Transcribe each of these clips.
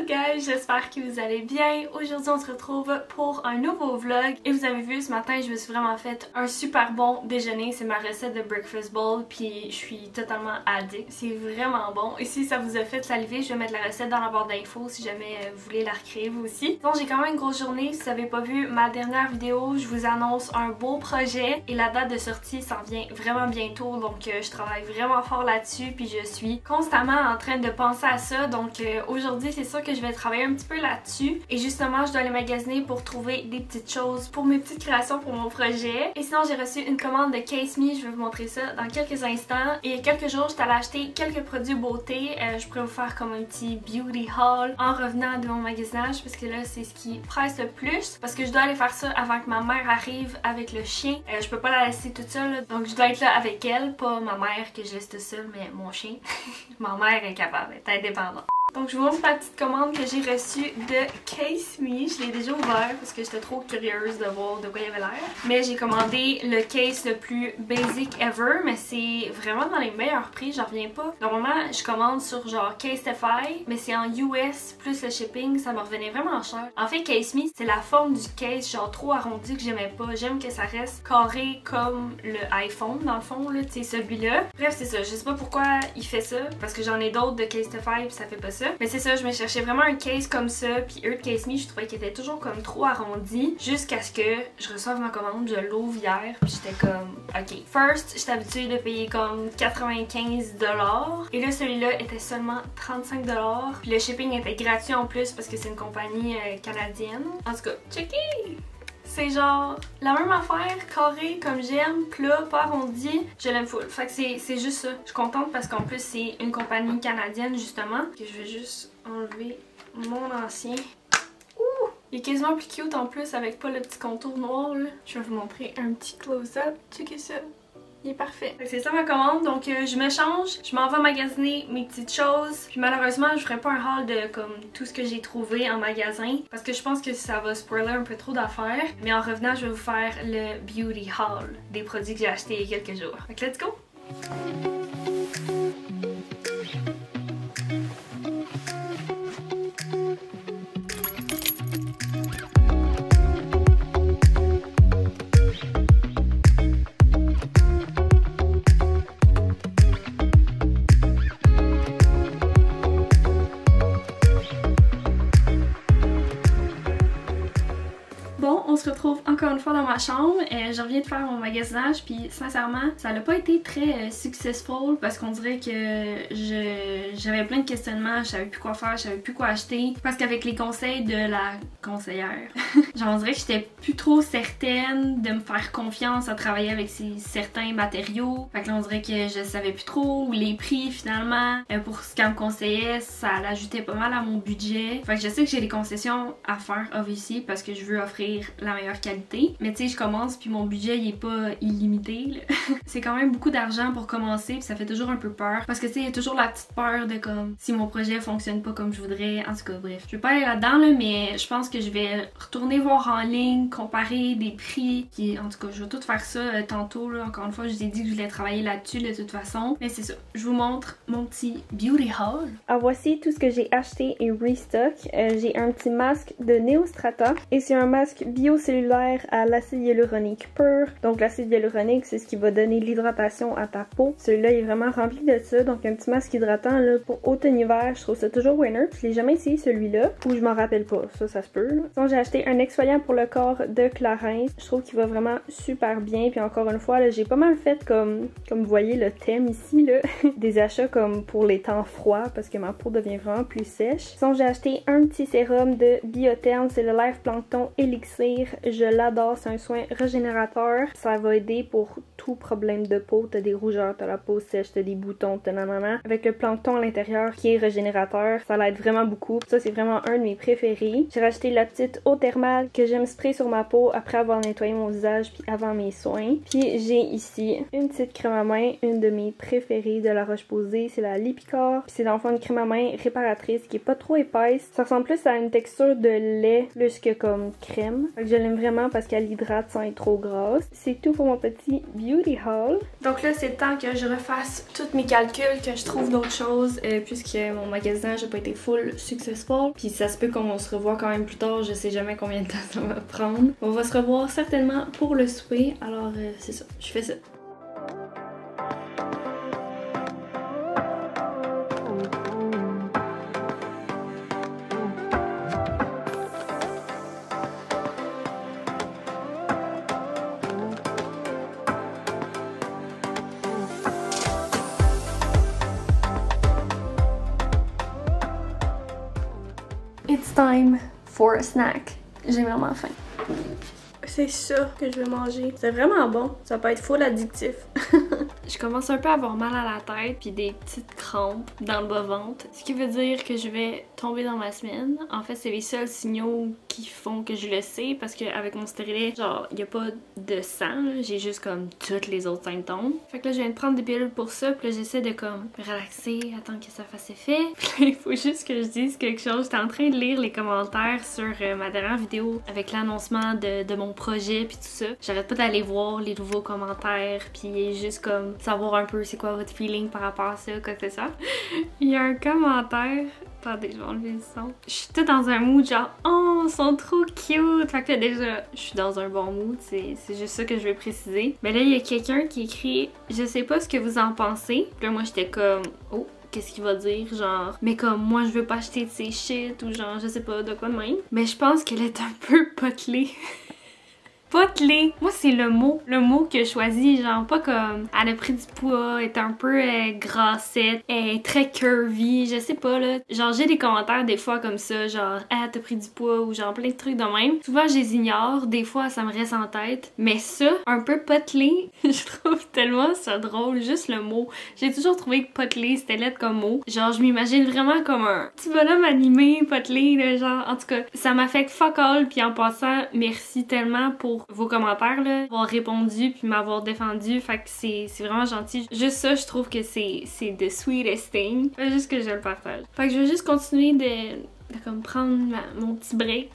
up guys, j'espère que vous allez bien. Aujourd'hui on se retrouve pour un nouveau vlog et vous avez vu ce matin je me suis vraiment fait un super bon déjeuner. C'est ma recette de breakfast bowl puis je suis totalement addict. C'est vraiment bon et si ça vous a fait saliver, je vais mettre la recette dans la barre d'infos si jamais vous voulez la recréer vous aussi. Donc j'ai quand même une grosse journée. Si vous n'avez pas vu ma dernière vidéo, je vous annonce un beau projet et la date de sortie s'en vient vraiment bientôt. Donc je travaille vraiment fort là-dessus puis je suis constamment en train de penser à ça. Donc aujourd'hui c'est sûr que je vais travailler un petit peu là-dessus et justement je dois aller magasiner pour trouver des petites choses pour mes petites créations pour mon projet. Et sinon j'ai reçu une commande de Case Me, je vais vous montrer ça dans quelques instants. Et il y a quelques jours j'étais allée acheter quelques produits beauté. Je pourrais vous faire comme un petit beauty haul en revenant de mon magasinage parce que là c'est ce qui presse le plus parce que je dois aller faire ça avant que ma mère arrive avec le chien. Je peux pas la laisser toute seule donc je dois être là avec elle, pas ma mère que je laisse toute seule mais mon chien. Ma mère est capable, elle est indépendante. Donc je vous montre la petite commande que j'ai reçue de Case Me. Je l'ai déjà ouvert parce que j'étais trop curieuse de voir de quoi il avait l'air. Mais j'ai commandé le case le plus basic ever, mais c'est vraiment dans les meilleurs prix, j'en reviens pas. Normalement je commande sur genre Casetify, mais c'est en US plus le shipping, ça me revenait vraiment cher. En fait Case Me c'est la forme du case genre trop arrondi que j'aimais pas. J'aime que ça reste carré comme le iPhone dans le fond là, tu sais celui-là. Bref c'est ça, je sais pas pourquoi il fait ça parce que j'en ai d'autres de Casetify puis ça fait pas ça. Mais c'est ça, je me cherchais vraiment un case comme ça, puis eux de Case Me, je trouvais qu'il était toujours comme trop arrondi, jusqu'à ce que je reçoive ma commande, je l'ouvre hier, puis j'étais comme, ok. First, j'étais habituée de payer comme 95$, et là celui-là était seulement 35$, puis le shipping était gratuit en plus parce que c'est une compagnie canadienne. En tout cas, checkez! C'est genre la même affaire, carré comme j'aime, plat, pas arrondi, je l'aime full. Fait que c'est juste ça. Je suis contente parce qu'en plus c'est une compagnie canadienne justement. Que je vais juste enlever mon ancien. Ouh! Il est quasiment plus cute en plus avec pas le petit contour noir là. Je vais vous montrer un petit close-up. Checkez ça. Il est parfait. C'est ça ma commande, donc je me change, je m'en vais magasiner mes petites choses. Puis malheureusement, je ferai pas un haul de comme tout ce que j'ai trouvé en magasin parce que je pense que ça va spoiler un peu trop d'affaires. Mais en revenant, je vais vous faire le beauty haul des produits que j'ai achetés il y a quelques jours. Donc let's go! Bon, on se retrouve encore une fois dans ma chambre. Je reviens de faire mon magasinage puis sincèrement, ça n'a pas été très successful parce qu'on dirait que j'avais plein de questionnements, je savais plus quoi faire, je savais plus quoi acheter parce qu'avec les conseils de la conseillère, genre on dirait que j'étais plus trop certaine de me faire confiance à travailler avec certains matériaux. Fait que là on dirait que je savais plus trop les prix finalement. Pour ce qu'elle me conseillait, ça l'ajoutait pas mal à mon budget. Fait que je sais que j'ai des concessions à faire obviously parce que je veux offrir la meilleure qualité. Mais tu sais, je commence puis mon budget il est pas illimité. C'est quand même beaucoup d'argent pour commencer puis ça fait toujours un peu peur. Parce que tu sais, il y a toujours la petite peur de comme si mon projet fonctionne pas comme je voudrais. En tout cas, bref. Je vais pas aller là-dedans là, mais je pense que je vais retourner voir en ligne, comparer des prix. Puis en tout cas, je vais tout faire ça tantôt là. Encore une fois, je vous ai dit que je voulais travailler là-dessus de toute façon. Mais c'est ça. Je vous montre mon petit beauty haul. Alors voici tout ce que j'ai acheté et restock. J'ai un petit masque de Neostrata et c'est un masque biocellulaire à l'acide hyaluronique pur. Donc l'acide hyaluronique c'est ce qui va donner l'hydratation à ta peau. Celui-là il est vraiment rempli de ça. Donc un petit masque hydratant là pour automne-hiver. Je trouve ça toujours winner. Je l'ai jamais essayé celui-là ou je m'en rappelle pas. Ça se peut. Sinon j'ai acheté un exfoliant pour le corps de Clarins. Je trouve qu'il va vraiment super bien. Puis encore une fois là j'ai pas mal fait comme vous voyez le thème ici là. Des achats comme pour les temps froids parce que ma peau devient vraiment plus sèche. Sinon j'ai acheté un petit sérum de Biotherm. C'est le Life Plankton Elixir. Je l'adore, c'est un soin régénérateur. Ça va aider pour tout problème de peau. T'as des rougeurs, t'as la peau sèche, t'as des boutons, t'as nanana. Avec le plancton à l'intérieur qui est régénérateur, ça l'aide vraiment beaucoup. Ça c'est vraiment un de mes préférés. J'ai racheté la petite eau thermale que j'aime sprayer sur ma peau après avoir nettoyé mon visage puis avant mes soins. Puis j'ai ici une petite crème à main, une de mes préférées de La Roche-Posay, c'est la Lipicor. Puis c'est dans le fond une crème à main réparatrice qui est pas trop épaisse. Ça ressemble plus à une texture de lait plus que comme crème. Fait que je l'aime vraiment parce qu'elle hydrate sans être trop grasse. C'est tout pour mon petit beauty beauty haul. Donc là, c'est le temps que je refasse tous mes calculs, que je trouve d'autres choses, puisque mon magasinage n'a pas été full successful. Puis ça se peut qu'on se revoie quand même plus tard, je sais jamais combien de temps ça va prendre. On va se revoir certainement pour le souper, alors c'est ça, je fais ça. It's time for a snack. J'ai vraiment faim. C'est ça que je vais manger. C'est vraiment bon. Ça peut être full addictif. Je commence un peu à avoir mal à la tête puis des petites crampes dans le bas-ventre. Ce qui veut dire que je vais tomber dans ma semaine. En fait, c'est les seuls signaux qui font que je le sais parce qu'avec mon stérilet, genre, il n'y a pas de sang. J'ai juste comme tous les autres symptômes. Fait que là, je viens de prendre des pilules pour ça. Puis là, j'essaie de comme relaxer, attendre que ça fasse effet. Puis là, il faut juste que je dise quelque chose. J'étais en train de lire les commentaires sur ma dernière vidéo avec l'annoncement de mon projet puis tout ça. J'arrête pas d'aller voir les nouveaux commentaires puis juste comme savoir un peu c'est quoi votre feeling par rapport à ça, quoi que ça. Il y a un commentaire. Attendez, je vais enlever le son. Je suis toute dans un mood genre oh, ils sont trop cute. Fait que là, déjà, je suis dans un bon mood. C'est juste ça que je veux préciser. Mais là, il y a quelqu'un qui écrit je sais pas ce que vous en pensez. Puis là, moi, j'étais comme oh. Qu'est-ce qu'il va dire, genre, mais comme moi je veux pas acheter de ces shit ou genre, je sais pas, de quoi de même. Mais je pense qu'elle est un peu potelée. Potelée. Moi, c'est le mot que je choisis, genre pas comme elle a pris du poids, est un peu grassette, est très curvy, je sais pas là. Genre j'ai des commentaires des fois comme ça, genre ah t'as pris du poids ou genre plein de trucs de même. Souvent je les ignore, des fois ça me reste en tête, mais ça, un peu potelée, je trouve tellement ça drôle, juste le mot. J'ai toujours trouvé que potelée c'était laid comme mot. Genre je m'imagine vraiment comme un petit bonhomme animé, potelé, là, genre en tout cas ça m'affecte fuck all. Puis en passant, merci tellement pour vos commentaires là, avoir répondu puis m'avoir défendu, fait que c'est vraiment gentil. Juste ça, je trouve que c'est the sweetest thing. Fait juste que je le partage. Fait que je vais juste continuer de comme prendre mon petit break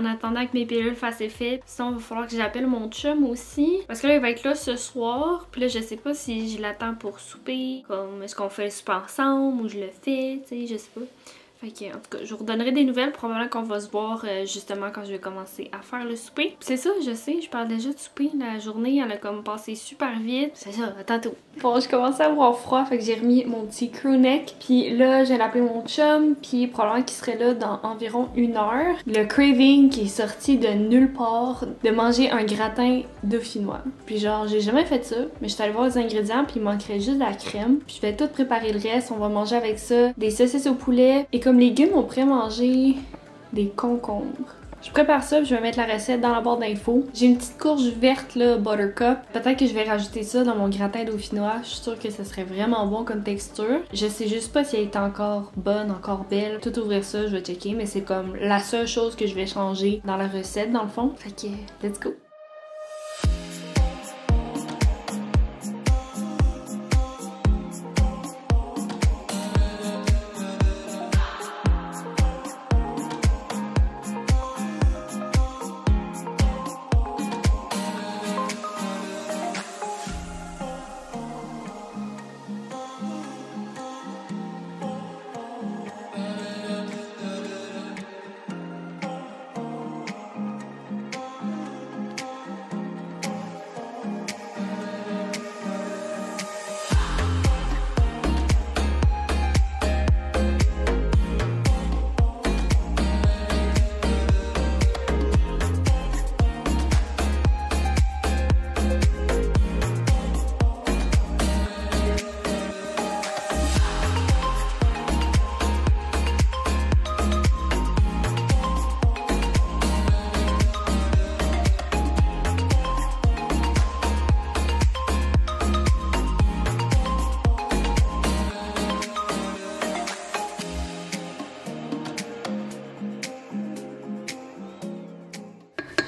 en attendant que mes pilules fassent effet. Sinon, il va falloir que j'appelle mon chum aussi. Parce que là, il va être là ce soir. Puis là, je sais pas si je l'attends pour souper. Comme, est-ce qu'on fait le souper ensemble ou je le fais, tu sais, je sais pas. Fait que, en tout cas, je vous redonnerai des nouvelles. Probablement qu'on va se voir justement quand je vais commencer à faire le souper. C'est ça, je sais, je parle déjà de souper. La journée, elle a comme passé super vite. C'est ça, à tantôt. Bon, je commençais à avoir froid, fait que j'ai remis mon petit crew neck. Puis là, j'ai appelé mon chum, puis probablement qu'il serait là dans environ 1 heure. Le craving qui est sorti de nulle part, de manger un gratin dauphinois. Puis genre, j'ai jamais fait ça, mais je suis allée voir les ingrédients, puis il manquerait juste de la crème. Puis je vais tout préparer le reste, on va manger avec ça des saucisses au poulet. Et comme légumes, on pourrait manger des concombres. Je prépare ça, puis je vais mettre la recette dans la barre d'infos. J'ai une petite courge verte là, buttercup. Peut-être que je vais rajouter ça dans mon gratin dauphinois. Je suis sûre que ça serait vraiment bon comme texture. Je sais juste pas si elle est encore bonne, encore belle. Tout ouvrir ça, je vais checker, mais c'est comme la seule chose que je vais changer dans la recette dans le fond. Fait que, let's go!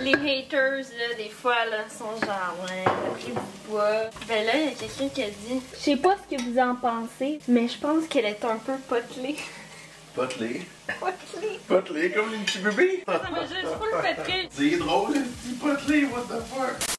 Les haters, là, des fois, là, sont genre, ouais, t'as pris du poids. Ben là, il y a quelqu'un qui a dit, je sais pas ce que vous en pensez, mais je pense qu'elle est un peu potelée. Potelée? Potelée. Potelée comme une petite bébé? Ça m'a juste full fait rire. C'est drôle, une petite potelée, what the fuck?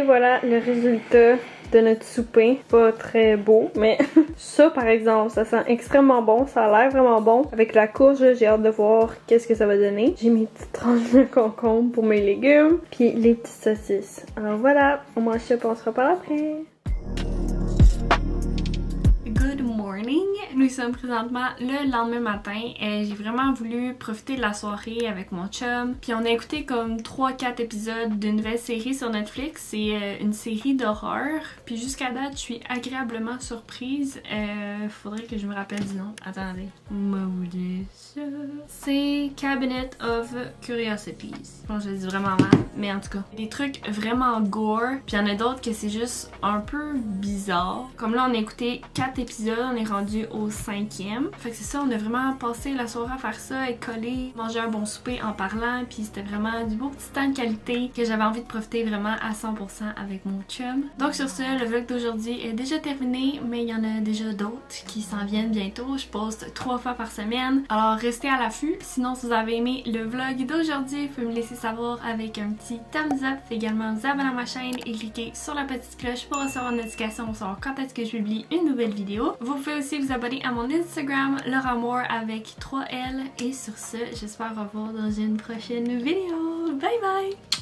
voilà le résultat de notre souper. Pas très beau, mais ça par exemple, ça sent extrêmement bon. Ça a l'air vraiment bon. Avec la courge, j'ai hâte de voir qu'est-ce que ça va donner. J'ai mes petites tranches de concombre pour mes légumes. Puis les petites saucisses. Alors voilà, on mange ça puis on se reparle après. Good morning! Nous sommes présentement le lendemain matin. J'ai vraiment voulu profiter de la soirée avec mon chum. Puis on a écouté comme 3-4 épisodes d'une nouvelle série sur Netflix. C'est une série d'horreur. Puis jusqu'à date, je suis agréablement surprise. Faudrait que je me rappelle du nom. Attendez. C'est Cabinet of Curiosities. Bon, je le dis vraiment mal. Mais en tout cas, des trucs vraiment gore. Puis il y en a d'autres que c'est juste un peu bizarre. Comme là, on a écouté 4 épisodes. On est rendu au 5e. Fait que c'est ça, on a vraiment passé la soirée à faire ça, être collés, manger un bon souper en parlant, puis c'était vraiment du beau petit temps de qualité que j'avais envie de profiter vraiment à 100% avec mon chum. Donc sur ce, le vlog d'aujourd'hui est déjà terminé, mais il y en a déjà d'autres qui s'en viennent bientôt. Je poste 3 fois par semaine, alors restez à l'affût. Sinon, si vous avez aimé le vlog d'aujourd'hui, vous pouvez me laisser savoir avec un petit thumbs up. Également vous abonner à ma chaîne et cliquer sur la petite cloche pour recevoir une notification pour savoir quand est-ce que je publie une nouvelle vidéo. Vous pouvez aussi vous abonner à mon Instagram, Laura Moore avec 3L. Et sur ce, j'espère vous revoir dans une prochaine vidéo. Bye bye!